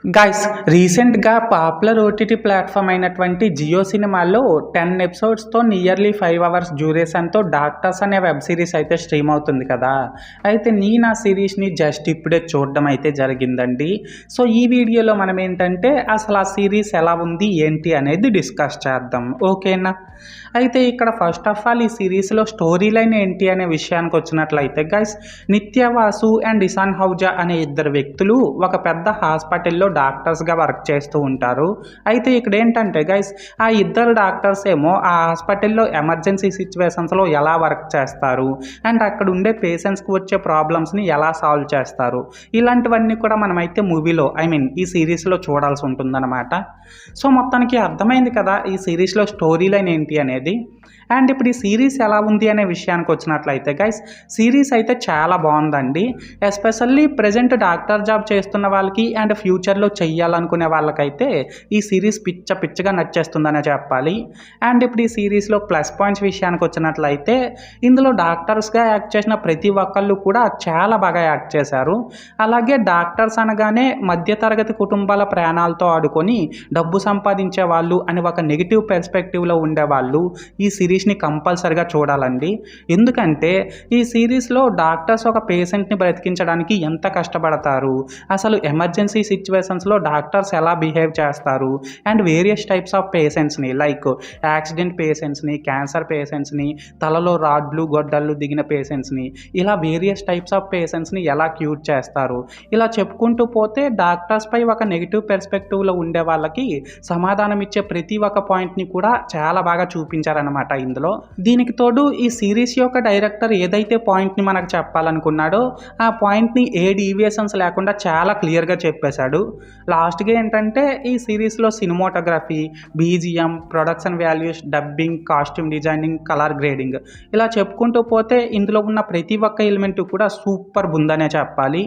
Guys రీసెంట్‌గా popular OTT platform అయినటువంటి జియో సినిమాలో 10 ఎపిసోడ్స్‌తో నియర్లీ 5 అవర్స్ డ్యూరేషన్‌తో 'డాక్టర్స్' అనే వెబ్ సిరీస్ అయితే స్ట్రీమ్ అవుతుంది కదా! అయితే నేను ఆ సిరీస్‌ని జస్ట్ ఇప్పుడే చూడడం అయితే జరిగిందండి. సో, ఈ వీడియోలో మనం ఏంటంటే అసలు ఆ సిరీస్ ఎలా ఉంది, ఏంటి అనేది డిస్కస్ చేద్దాం. ఓకేనా? అయితే ఇక్కడ ఫస్ట్ ఆఫ్ ఆల్ ఈ సిరీస్‌లో స్టోరీ లైన్ ఏంటి అనే విషయానికి వచ్చినట్లయితే గైస్, నిత్య వాసు అండ్ ఇషాన్ హౌజా అనే ఇద్దరు వ్యక్తులు ఒక పెద్ద హాస్పిటల్‌లో డాక్టర్స్‌గా వర్క్ చేస్తూ ఉంటారు. అయితే ఇక్కడ ఏంటంటే గైస్, ఆ ఇద్దరు డాక్టర్స్ ఏమో ఆ హాస్పిటల్‌లో ఎమర్జెన్సీ సిట్యుయేషన్స్‌లో ఎలా వర్క్ చేస్తారు అండ్ అక్కడ ఉండే పేషెంట్స్‌కి వచ్చే ప్రాబ్లమ్స్‌ని ఎలా సాల్వ్ చేస్తారు. ఇలాంటివన్నీ కూడా మనమైతే మూవీలో ఈ సిరీస్‌లో చూడాల్సి ఉంటుందన్నమాట. సో, మొత్తానికి అర్థమైంది కదా ఈ సిరీస్‌లో స్టోరీ లైన్ ఏంటి అనేది. అండ్ ఇప్పుడు ఈ సిరీస్ ఎలా ఉంది అనే విషయానికి వచ్చినట్లయితే గైస్, సిరీస్ అయితే చాలా బాగుందండి. ఎస్పెషల్లీ ప్రజెంట్ డాక్టర్ జాబ్ చేస్తున్న వాళ్ళకి అండ్ ఫ్యూచర్లో చెయ్యాలనుకునే వాళ్ళకైతే ఈ సిరీస్ పిచ్చగా నచ్చేస్తుందనే చెప్పాలి. అండ్ ఇప్పుడు ఈ సిరీస్లో ప్లస్ పాయింట్స్ విషయానికి వచ్చినట్లయితే, ఇందులో డాక్టర్స్గా యాక్ట్ చేసిన ప్రతి ఒక్కళ్ళు కూడా చాలా బాగా యాక్ట్ చేశారు. అలాగే డాక్టర్స్ అనగానే మధ్యతరగతి కుటుంబాల ప్రాణాలతో ఆడుకొని డబ్బు సంపాదించే వాళ్ళు అని ఒక నెగిటివ్ పెర్స్పెక్టివ్లో ఉండేవాళ్ళు ఈ సిరీస్ని కంపల్సరిగా చూడాలండి. ఎందుకంటే ఈ సిరీస్లో డాక్టర్స్ ఒక పేషెంట్ని బ్రతికించడానికి ఎంత కష్టపడతారు, అసలు ఎమర్జెన్సీ సిచ్యువేషన్స్లో డాక్టర్స్ ఎలా బిహేవ్ చేస్తారు అండ్ వేరియస్ టైప్స్ ఆఫ్ పేషెంట్స్ని లైక్ యాక్సిడెంట్ పేషెంట్స్ని, క్యాన్సర్ పేషెంట్స్ని, తలలో రాడ్లు గొడ్డళ్ళు దిగిన పేషెంట్స్ని, ఇలా వేరియస్ టైప్స్ ఆఫ్ పేషెంట్స్ని ఎలా క్యూర్ చేస్తారు, ఇలా చెప్పుకుంటూ పోతే డాక్టర్స్పై ఒక నెగిటివ్ పెర్స్పెక్టివ్లో ఉండే వాళ్ళకి సమాధానం ఇచ్చే ప్రతి ఒక్క పాయింట్ని కూడా చాలా బాగా చూపించారనమాట ఇందులో. దీనికి తోడు ఈ సిరీస్ యొక్క డైరెక్టర్ ఏదైతే పాయింట్ని మనకు చెప్పాలనుకున్నాడో ఆ పాయింట్ని ఏ డీవియేషన్స్ లేకుండా చాలా క్లియర్గా చెప్పేశాడు. లాస్ట్గా ఏంటంటే ఈ సిరీస్లో cinematography, BGM, production values, dubbing, costume designing, colour grading, ఇలా చెప్పుకుంటూ పోతే ఇందులో ఉన్న ప్రతి ఒక్క ఎలిమెంట్ కూడా సూపర్ ఉందనే చెప్పాలి.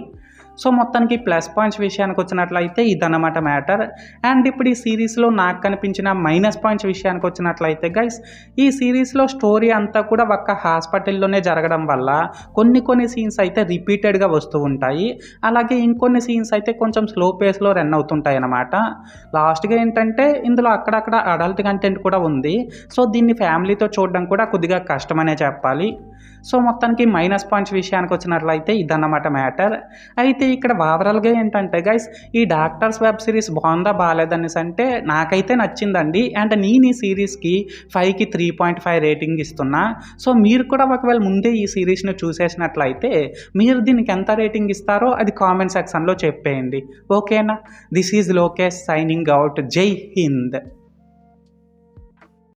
సో, మొత్తానికి ప్లస్ పాయింట్స్ విషయానికి వచ్చినట్లయితే ఇదన్నమాట మ్యాటర్. అండ్ ఇప్పుడు ఈ సిరీస్లో నాకు కనిపించిన మైనస్ పాయింట్స్ విషయానికి వచ్చినట్లయితే గైస్, ఈ సిరీస్లో స్టోరీ అంతా కూడా ఒక్క హాస్పిటల్లోనే జరగడం వల్ల కొన్ని సీన్స్ అయితే రిపీటెడ్గా వస్తూ ఉంటాయి. అలాగే ఇంకొన్ని సీన్స్ అయితే కొంచెం స్లో పేస్లో రన్ అవుతుంటాయి అన్నమాట. లాస్ట్గా ఏంటంటే ఇందులో అక్కడక్కడ అడల్ట్ కంటెంట్ కూడా ఉంది. సో, దీన్ని ఫ్యామిలీతో చూడడం కూడా కొద్దిగా కష్టమనే చెప్పాలి. సో, మొత్తానికి మైనస్ పాయింట్స్ విషయానికి వచ్చినట్లయితే ఇదన్నమాట మ్యాటర్. అయితే ఇక్కడ ఓవరాల్గా ఏంటంటే గైస్, ఈ డాక్టర్స్ వెబ్ సిరీస్ బాగుందా బాగాలేదనేసి అంటే నాకైతే నచ్చిందండి. అండ్ నేను ఈ సిరీస్కి 5కి 3.5 రేటింగ్ ఇస్తున్నా. సో, మీరు కూడా ఒకవేళ ముందే ఈ సిరీస్ని చూసేసినట్లయితే మీరు దీనికి ఎంత రేటింగ్ ఇస్తారో అది కామెంట్ సెక్షన్లో చెప్పేయండి. ఓకేనా? This is Lokesh signing out. జై హింద్.